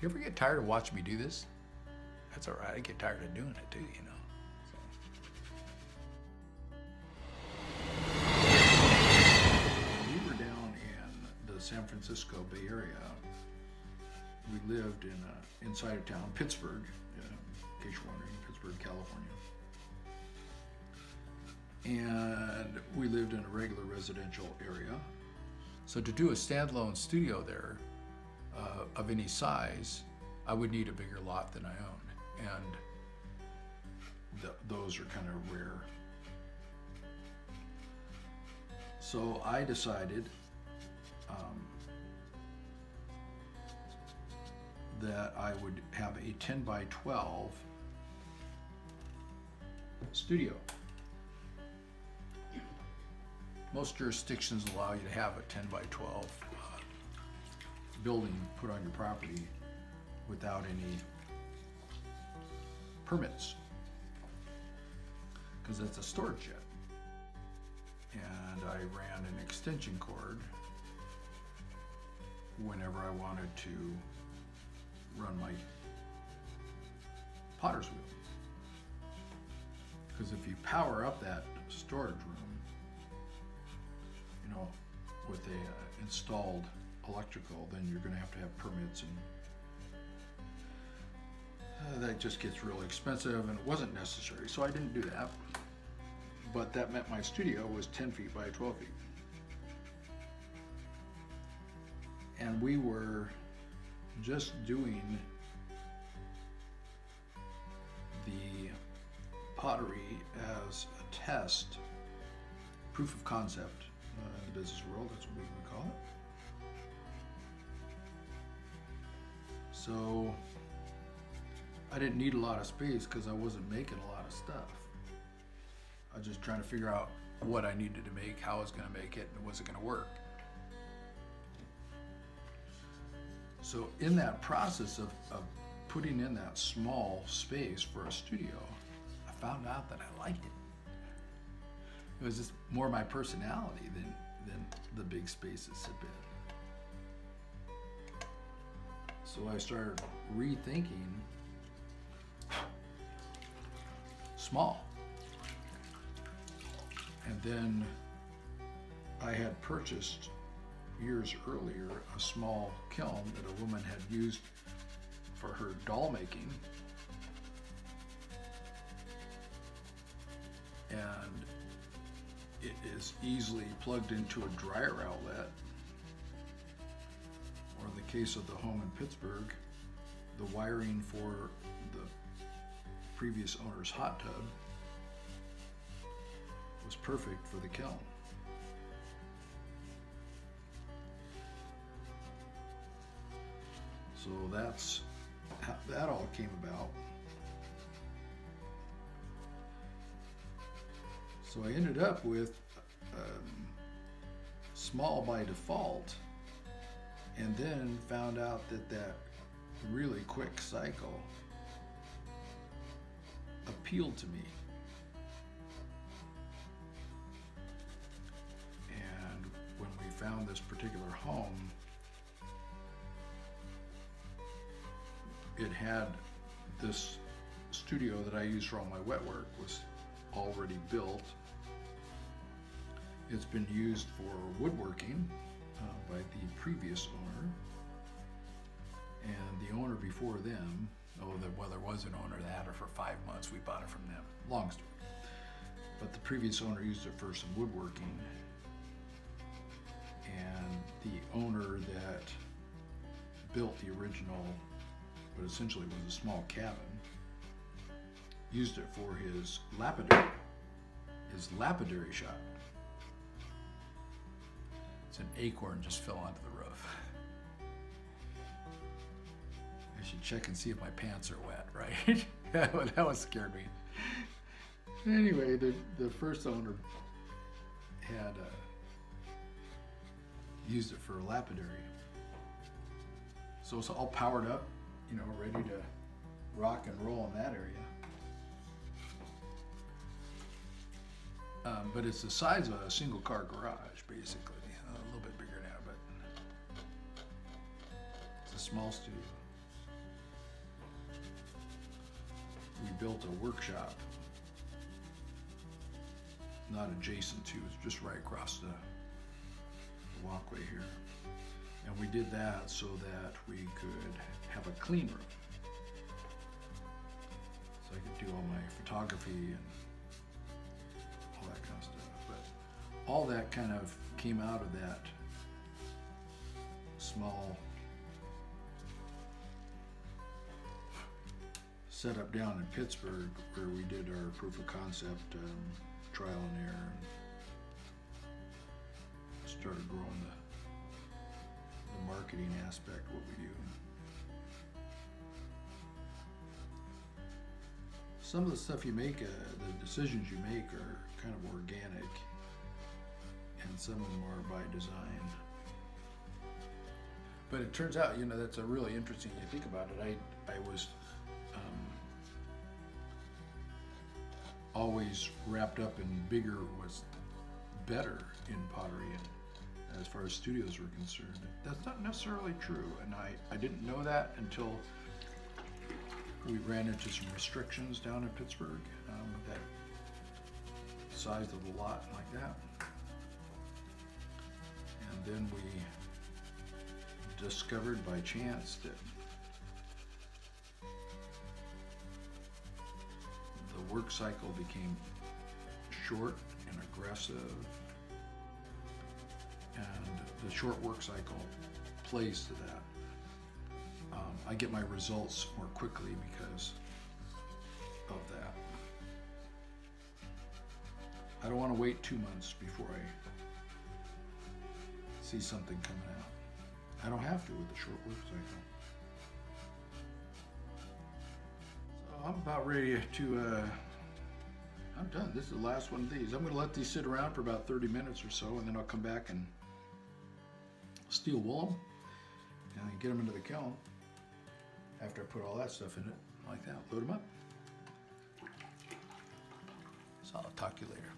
you ever get tired of watching me do this? That's all right. I get tired of doing it too, you know. We were down in the San Francisco Bay Area. We lived inside of town, Pittsburgh, in case you're wondering, Pittsburgh, California. And we lived in a regular residential area. So to do a standalone studio there of any size, I would need a bigger lot than I own. And those are kind of rare. So I decided that I would have a 10 by 12 studio. Most jurisdictions allow you to have a 10 by 12 building put on your property without any permits, because it's a storage shed. And I ran an extension cord whenever I wanted to run my potter's wheel. Because if you power up that storage room, you know, with a installed electrical, then you're going to have permits, and that just gets really expensive, and it wasn't necessary, so I didn't do that. But that meant my studio was 10 feet by 12 feet. And we were just doing the pottery as a test, proof of concept in the business world, that's what we would call it. So I didn't need a lot of space because I wasn't making a lot of stuff. I was just trying to figure out what I needed to make, how I was going to make it, and was it going to work. So in that process of putting in that small space for a studio, I found out that I liked it. It was just more my personality than the big spaces have been. So I started rethinking small. And then I had purchased years earlier a small kiln that a woman had used for her doll making. And it is easily plugged into a dryer outlet. Or in the case of the home in Pittsburgh, the wiring for the previous owner's hot tub was perfect for the kiln. So that's how that all came about. So I ended up with small by default, and then found out that really quick cycle appealed to me. And when we found this particular home, it had this studio that I use for all my wet work was already built. It's been used for woodworking by the previous owner, and the owner before them, there was an owner that had it for 5 months, we bought it from them, long story. But the previous owner used it for some woodworking, and the owner that built the original, but essentially was a small cabin, used it for his lapidary shop. It's an acorn just fell onto the roof. I should check and see if my pants are wet, right? That one scared me. Anyway, the first owner had used it for lapidary. So it's all powered up, you know, ready to rock and roll in that area. But it's the size of a single car garage, basically. A little bit bigger now, but it's a small studio. we built a workshop, not adjacent to, it's just right across the walkway here. And we did that so that we could have a clean room. So I could do all my photography and all that kind of stuff. But all that kind of came out of that small setup down in Pittsburgh where we did our proof of concept trial and error and started growing the marketing aspect of what we do. Some of the stuff you make, the decisions you make are kind of organic, and some of them are by design. But it turns out, you know, that's a really interesting, you think about it, I was always wrapped up in bigger was better in pottery, and as far as studios were concerned. That's not necessarily true, and I didn't know that until we ran into some restrictions down in Pittsburgh with that size of the lot like that. And then we discovered by chance that the work cycle became short and aggressive, and the short work cycle plays to that. I get my results more quickly because of that. I don't want to wait 2 months before I see something coming out. I don't have to with the short work cycle. So I'm about ready to, I'm done. This is the last one of these. I'm going to let these sit around for about 30 minutes or so, and then I'll come back and steel wool them and get them into the kiln after I put all that stuff in it like that. Load them up. So I'll talk to you later.